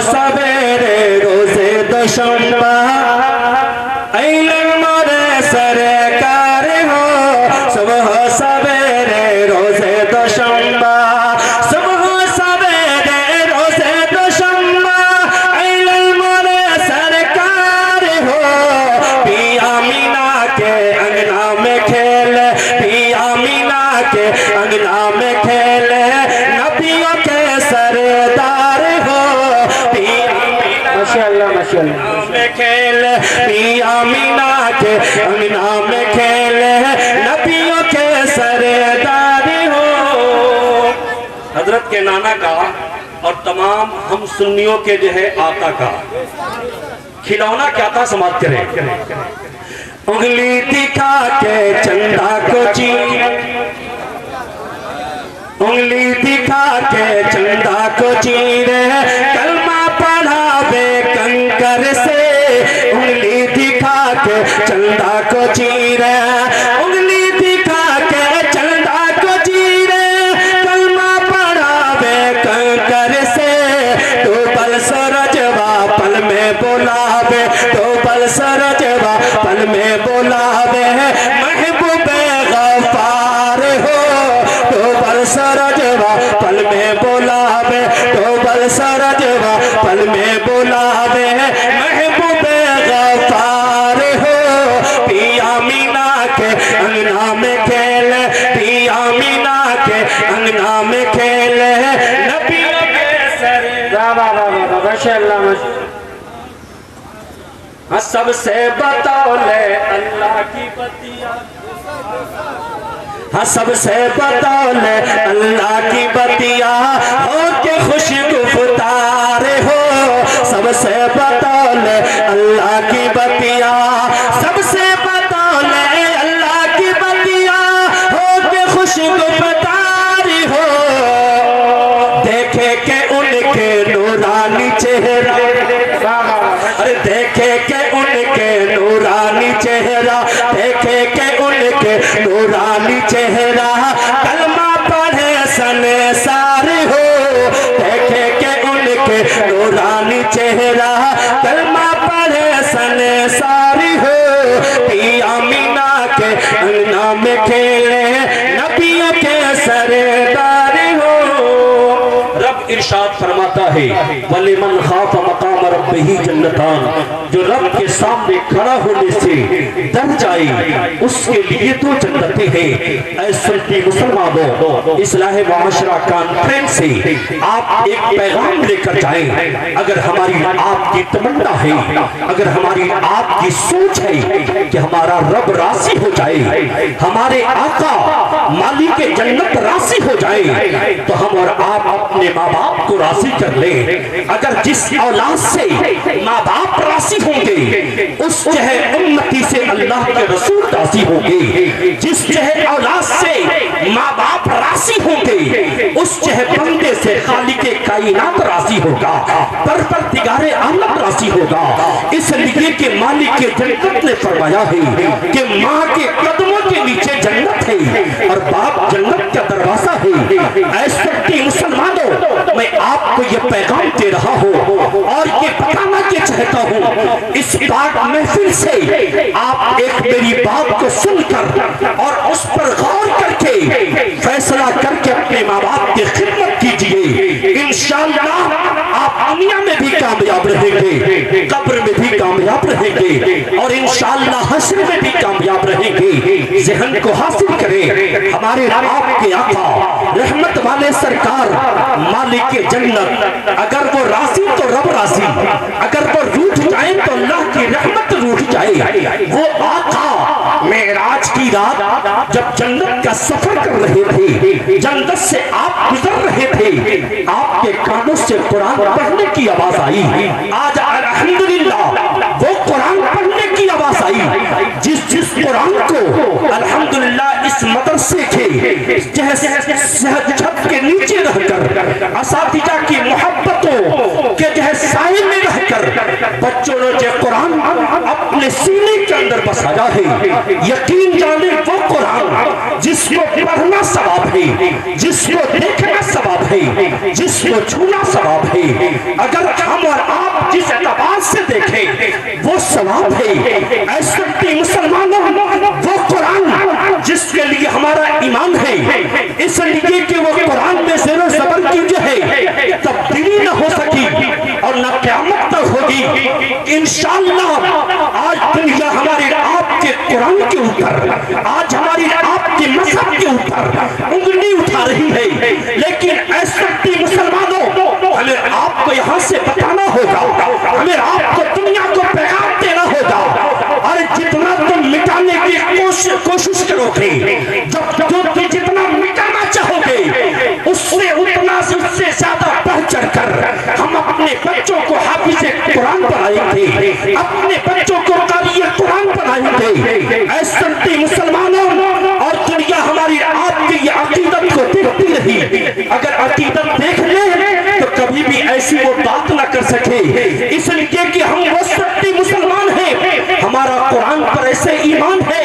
सवेरे रोजे दोशंबा मोरे सरकार हो सुबह सवेरे रोजे दोशंबा सुबह सवेरे रोजे दोशंबा मोरे सरकार हो पिया मीना के अंगना में खेल पिया मीना के अंगना में खेल नबियों के सरदार हो पिया माशाअल्लाह माशाअल्लाह में खेल पिया मीना के अंगना में खेल नबियों के सरदार हो। हजरत के नाना का और तमाम हम सुन्नियों के जो है आका का खिलौना क्या था समाप्त करें। उंगली दिखा के चंदा को चीर उंगली दिखा के चंदा को चीरे कलमा पढ़ावे कंकर से उंगली दिखा के चंदा को चीरे उंगली दिखा के चंदा को चीरे कलमा पढ़ावे कंकर से तो पल सरजवा पल में बोलावे तो पल सरजवा पल में बोलावे महबूबे गफार हो तो पल सरजवा पल में बोलावे तो पल सरजवा पल में बोलावे महबूबे गफार हो पिया मीना के अंगना में खेल पिया मीना के अंगना में खेल नबियों के सर माशाअल्लाह। सबसे बतौले अल्लाह की बतिया सबसे बतौले अल्लाह की बतिया हो के खुश गुफ्तार हो सबसे बतौले अल्लाह की बतिया सबसे बतौले अल्लाह की बतिया हो के खुश गुफ्तार हो देखे के उनके नूरानी चेहरा अरे देखे के उनके नूरानी चेहरा देखे के उनके नूरानी चेहरा कलमा पढ़े संसार हो देखे के उनके नूरानी चेहरा कलमा पढ़े संसार हो पिया मीना के अंगना में खेले नबियों के सरदार हो। रब इरशाद फरमाता है वलिमन खाफ मकाम रब्बिही जन्नतान जो रब के सामने खड़ा होने से डर जाए उसके लिए तो जन्नतें हैं। ऐसे मुसलमानों इस्लाह मुआशरा कॉन्फ्रेंस से आप एक पैगाम लेकर जाएं। अगर हमारी आपकी तमन्ना है अगर हमारी आपकी सोच है कि हमारा रब राजी हो जाए हमारे आका मालिक जन्नत राजी हो जाए तो हम और आप अपने माँ बाप को राजी कर ले। अगर जिस औलाद से माँ बाप राजी होंगे उस चाहे उम्मती से अल्लाह के रसूल राजी होंगे जिस चाहे औलाद से माँ बाप राजी होंगे उस चाहे बंदे से खालिक कायनात राजी होगा परवरदिगारे आलम राजी होगा। इसलिए कि मालिक के जन्नत ने फरमाया है कि माँ के कदमों के नीचे जन्नत है और बाप जन्नत का दरवाजा है। ऐसे मुसलमानों मैं आपको ये पैगाम दे रहा हूँ और ये बताना के चाहता हूँ इस बात महफिल से आप एक मेरी बात को सुनकर और उस पर गौर करके फैसला करके अपने माँ बाप की खिदमत कीजिए। इंशाअल्लाह आप दुनिया में भी कामयाब रहेंगे कब्र में भी कामयाब रहेंगे और इंशाअल्लाह हश्र में भी कामयाब रहेंगे। ज़हन को हासिल करें हमारे आपके आका रहमत वाले सरकार मालिक जन्नत अगर वो राजी तो रब राजी अगर वो रूठ जाए तो अल्लाह की रहमत रूठ जाए। वो आका मेराज की रात जब जन्नत का सफर कर रहे थे जन्नत से आप गुजर रहे थे आपके कानों से कुरान पढ़ने की आवाज आई। आज अल्हम्दुलिल्लाह वो कुरान पढ़ने की आवाज आई जिस कुरान को अल्हम्दुलिल्लाह इस मदरसे के छत के नीचे रहकर असातिज़ा की मोहब्बतों के साए में रहकर बच्चों ने जो कुरान अपने सीने के अंदर बसाया है यकीन जाने वो कुरान जिसको पढ़ना सवाब है जिसको देखना सवाब है जिसको छूना सवाब है। अगर हम जिस एतबार से देखें वो सवाब है। ऐसे मुसलमानों वो कुरान जिसके लिए हमारा ईमान है, इसलिए कि वो कुरान में ज़ेरो ज़बर की जो है तब्दीली न हो सकी और न क़यामत तक होगी। इंशाअल्लाह आज दुनिया हमारे आपके कुरान के ऊपर, आज हमारी आपके मज़हब के ऊपर उंगली उठा रही है, लेकिन ऐसे मुसलमानों हमें आपको यहाँ से बताना होगा, हमें आपको दुनिया को पैगाम देना होगा। और जितना तुम मिटाने की कोशिश करोगे, जब जितना मिटाना चाहोगे उससे उतना उससे ज्यादा बढ़ चढ़ कर हम अपने बच्चों को हाफिज़े कुरान बनाएंगे, अपने बच्चों को कारी कुरान बनाएंगे। ऐसे मुसलमानों और दुनिया हमारी आपकी ये अकीदत को देखती रही, अगर अकीदत देख ले तो कभी भी ऐसी वो बात ना कर सके। इसलिए कि हम वो सच्चे मुसलमान हैं, हमारा कुरान पर ऐसे ईमान है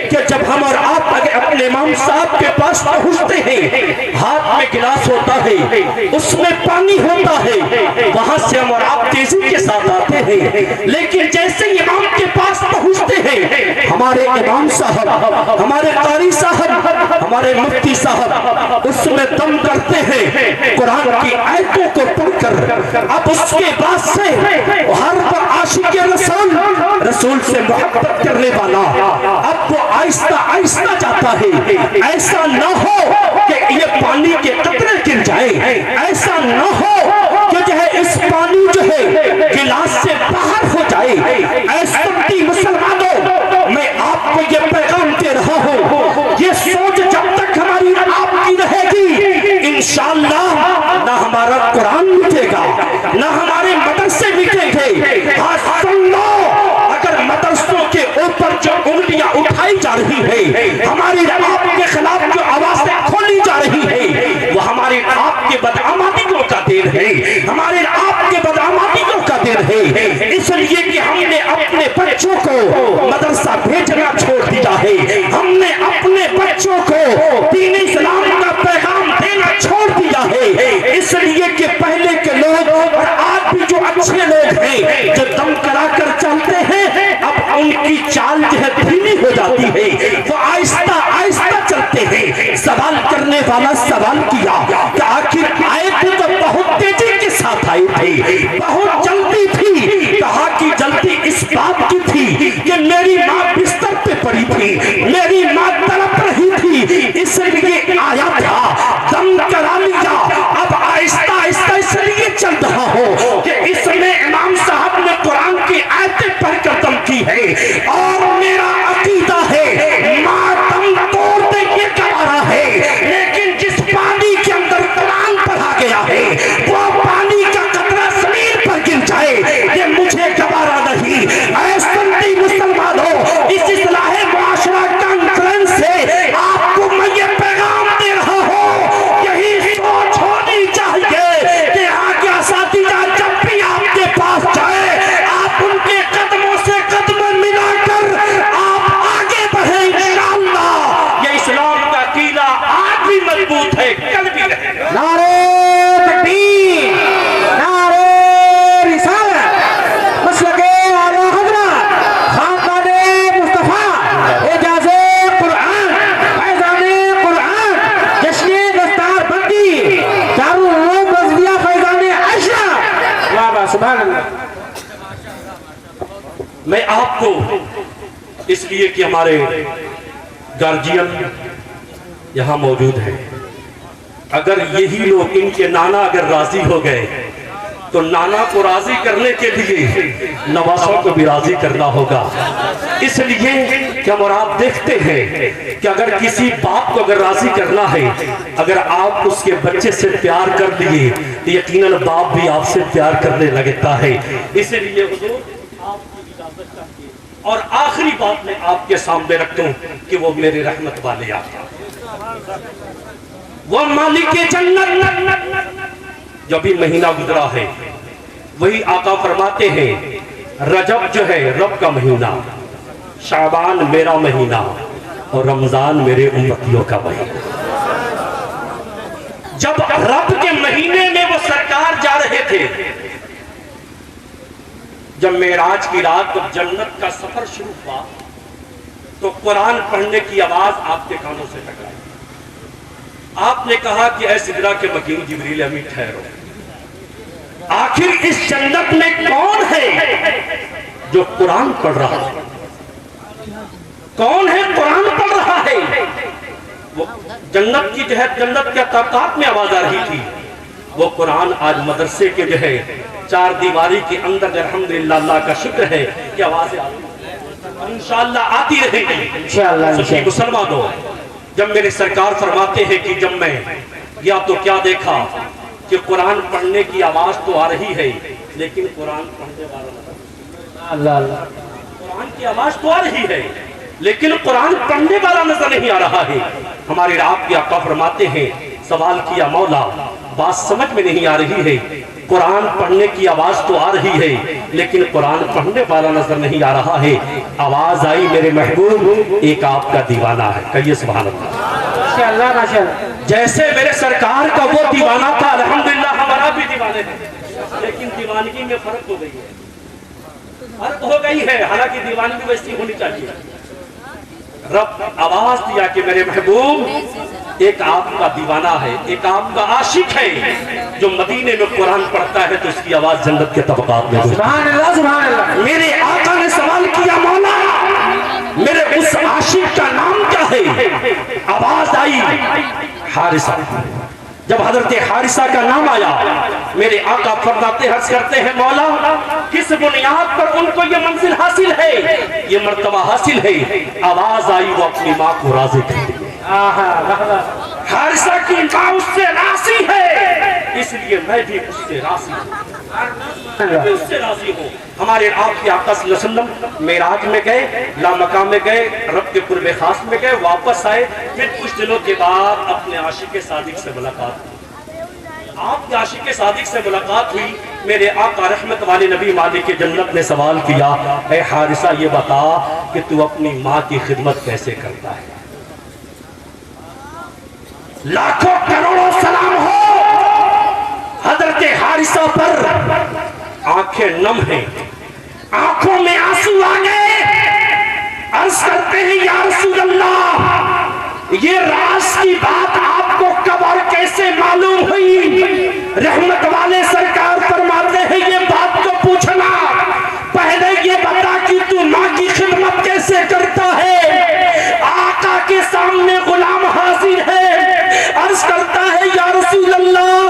कि जब हम और आप अगर अपने इमाम साहब के पास पहुंचते हैं, हाथ में गिलास होता है, उसमें पानी होता है, वहां से हम और आप तेजी के साथ आते हैं। लेकिन जैसे इमाम के पास पहुंचते हैं, हमारे इमाम साहब, हमारे कारी साहब, हमारे मुफ्ती साहब उसमें दम करते हैं कुरान की आयतों को पढ़कर। अब उसके बाद से हर आशिक रसूल से मोहब्बत करने वाला अब वो आहिस्ता आहिस्ता जाता है। ऐसा न हो कि ये पानी के कतरे गिर जाए, ऐसा न हो कि जो है इस पानी जो है गिलास से बाहर हो जाए। ऐसे मुसलमानों मैं आपको ये पैगाम दे रहा हूँ, ये सोच जब तक हमारी आपकी रहेगी इंशाअल्लाह ना हमारा कुरान मिटेगा, ना हमारे मदरसे मिटेंगे। हाँ सुन लो, अगर मदरसों के ऊपर जो उंगलियां उठाई जा रही है, हमारी आपके खिलाफ जो आवाजें खोली जा रही है, वो हमारे आपके बदआमादियों का देन है, हमारे आपके बदआमादियों का देन है। इसलिए कि हमने अपने बच्चों को मदरसा भेजना छोड़ दिया है, हमने अपने बच्चों को दीन इस्लाम का पैगाम देना छोड़ दिया है। इसलिए कि पहले के लोग और आज भी जो अच्छे लोग हैं जो दम करा कर चलते हैं, अब उनकी चाल जो है धीमी हो जाती है, वो आहिस्ता आहिस्ता चलते हैं। सवाल करने वाला सवाल किया कि आखिर आए थे तो बहुत तेजी के साथ आए थे, बहुत जल्दी थी। कहा कि जल्दी इस बात की थी कि मेरी माँ बिस्तर पे पड़ी थी, मेरी माँ तड़प रही थी, इसलिए आया था, दम करा लिया। अब आहिस्ता आहिस्ता इसलिए चल रहा हो कि इसमें इमाम साहब ने कुरान की आयतें पढ़कर दम की है। और मेरा अकीदा है माँ दम तोड़ दे ये गवारा है, लेकिन जिस पानी के अंदर कुरान पढ़ा गया है वो पानी का कतरा जमीन पर गिर जाए, ये मुझे गवारा नहीं। ऐसे मुसलमानों, इस इस्लाह मुआशरा कॉन्फ्रेंस से आपको मैं ये पैगाम दे रहा हूँ, यही सोच होनी चाहिए कि आगे असातिज़ा जब भी आपके पास जाए, आप उनके कदमों से कदम मिलाकर आप आगे बढ़े इंशाअल्लाह। ये इस्लाम का कीला आज भी मजबूत है, कल भी रहेगा। नारे तकबीर, नारे रिसालत, मसलके आला हज़रत, खानदाने मुस्तफा, एजाज़े कुरान, फैज़ाने कुरान, जश्ने दस्तारबंदी, दारुल उलूम रज़विया फैज़ाने अशरा। वाह वाह, सुभान अल्लाह। मैं आपको इसलिए कि हमारे गार्जियन यहाँ मौजूद है, अगर यही लोग इनके नाना अगर राजी हो गए तो नाना को राजी करने के लिए नवासों को भी राजी करना होगा। इसलिए कि हम और आप देखते हैं कि अगर किसी बाप को अगर राजी करना है, अगर आप उसके बच्चे से प्यार कर दिए तो यकीनन बाप भी आपसे प्यार करने लगता है। इसलिए हुजूर आपकी इजाजत चाहिए। और आखिरी बात मैं आपके सामने रखता हूँ कि वो मेरे रहमत वाले आका, वो मालिक जन्नत, जो भी महीना गुजरा है वही आका फरमाते हैं रजब जो है रब का महीना, शाबान मेरा महीना और रमजान मेरे उम्मतियों का महीना। जब रब के महीने में वो सरकार जा रहे थे जब मेराज की रात जब जन्नत का सफर शुरू हुआ तो कुरान पढ़ने की आवाज आपके कानों से टकराई। आपने कहा कि ऐ सिदरा के मकीन जिब्रील अमीन ठहरो, आखिर इस जन्नत में कौन है जो कुरान पढ़ रहा है? कौन है कुरान पढ़ रहा है? वो जन्नत की जो है, जन्नत के ताक़ात में आवाज आ रही थी, वो कुरान आज मदरसे के जो है चार दीवारी के अंदर अल्हम्दुलिल्लाह अल्लाह का शुक्र है कि आवाजें इंशाअल्लाह आती रहेगी इंशाअल्लाह। मुसलमानों, जब मेरे सरकार फरमाते हैं कि जब मैं या तो क्या देखा कि कुरान पढ़ने की आवाज तो आ रही है लेकिन कुरान पढ़ने वाला अल्लाह, कुरान की आवाज तो आ रही है लेकिन कुरान पढ़ने वाला नजर नहीं आ रहा है। हमारे आपके आका फरमाते हैं, सवाल किया मौला बात समझ में नहीं आ रही है, कुरान पढ़ने की आवाज तो आ रही है लेकिन कुरान पढ़ने वाला नजर नहीं आ रहा है। आवाज आई मेरे महबूब एक आपका दीवाना है। कहिए सुभान अल्लाह। माशाअल्लाह। जैसे मेरे सरकार का वो दीवाना था, अल्हम्दुलिल्लाह हमारा भी दीवाने हैं, लेकिन दीवानगी में फर्क हो गई है, फर्क हो गई है। हालांकि दीवानगी वैसी होनी चाहिए। रब आवाज दिया कि मेरे महबूब एक आपका दीवाना है, एक आपका आशिक है जो मदीने में कुरान पढ़ता है तो उसकी आवाज जन्नत के तबकात में। सुभान अल्लाह, सुभान अल्लाह। मेरे आका ने सवाल किया मौला मेरे उस आशिक का नाम क्या है? आवाज आई हारिसा। जब हजरत हारिसा का नाम आया मेरे आका फरमाते हर्ज करते हैं मौला किस बुनियाद पर उनको ये मंजिल हासिल है, ये मर्तबा हासिल है? आवाज आई वो अपनी माँ को राजी कर दी। हारिसा की माँ उससे राजी है, इसलिए मैं भी उससे राजी हूँ, उससे राजी हूँ। हमारे आपके आका सल्लल्लाहु अलैहि वसल्लम मेराज में गए, लामकाम में गए, रब के कुर्बे खास में गए, वापस आए, फिर कुछ दिनों के बाद अपने आशिक सादिक से मुलाकात हुई। आपके आशिक सादिक से मुलाकात हुई। मेरे आका रहमत वाले नबी मालिक जन्नत ने सवाल किया, ऐ हारिसा ये बता कि तू अपनी माँ की खिदमत कैसे करता है? लाखों करोड़ों सलाम हो हजरत हारिसा पर। आंखें नम हैं, आंखों में आंसू आ गए। अर्ज करते हैं या रसूल अल्लाह ये राज की बात आपको कब और कैसे मालूम हुई? रहमत वाले सरकार फरमाते हैं ये बात तो पूछना, पहले ये बता कि तू माँ की खिदमत कैसे करता है? आका के सामने गुलाम हाजिर है, अर्ज करता है या रसूल अल्लाह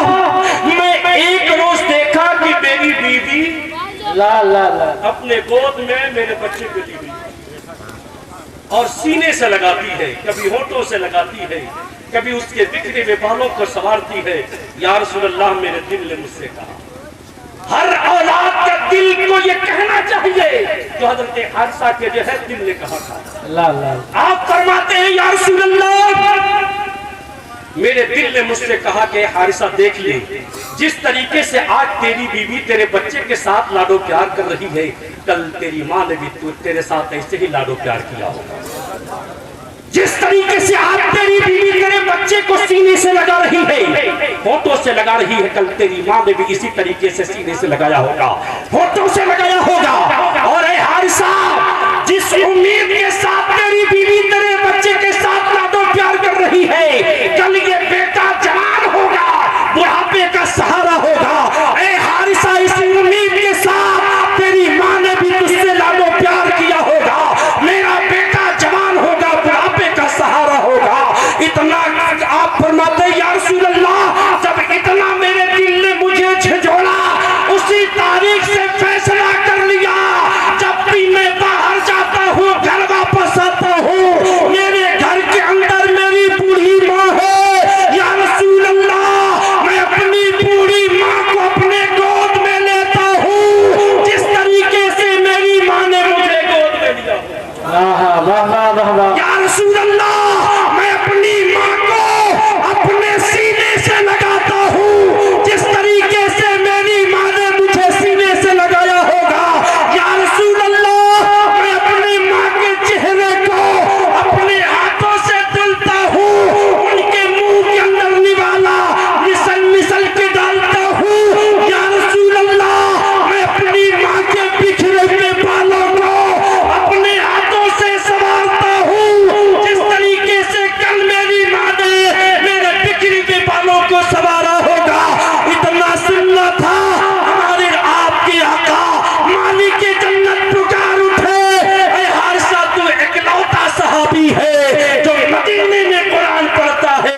मैं एक रोज देखा कि मेरी बीवी ला ला ला अपने गोद में मेरे बच्चे को ली हुई और सीने से लगाती है, कभी होठों से लगाती है, कभी उसके बिखरे हुए बालों को संवारती है। या रसूल अल्लाह मेरे दिल ने मुझसे कहा, हर औलाद के दिल को ये कहना चाहिए जो हजरत हारिसा के जो है दिल ने कहा था। आप फरमाते हैं या रसूल अल्लाह मेरे दिल ने मुझसे कहा कि हारिसा देख ले, जिस तरीके से आज तेरी बीवी तेरे बच्चे के साथ लाडो प्यार कर रही है, कल तेरी माँ ने भी तेरे साथ ऐसे ही लाडो प्यार किया होगा। जिस तरीके से आज तेरी बीवी तेरे बच्चे को सीने से लगा रही है, होठों से लगा रही है, कल तेरी माँ ने भी इसी तरीके से सीने से लगाया होगा, होठों से लगाया होगा। और ऐ हारिसा जिस उम्मीद के साथ तेरी बीवी तेरे बच्चे के साथ लाडो प्यार कर रही है, कल ये बेटा जवान होगा, बुढ़ापे का सहारा होगा,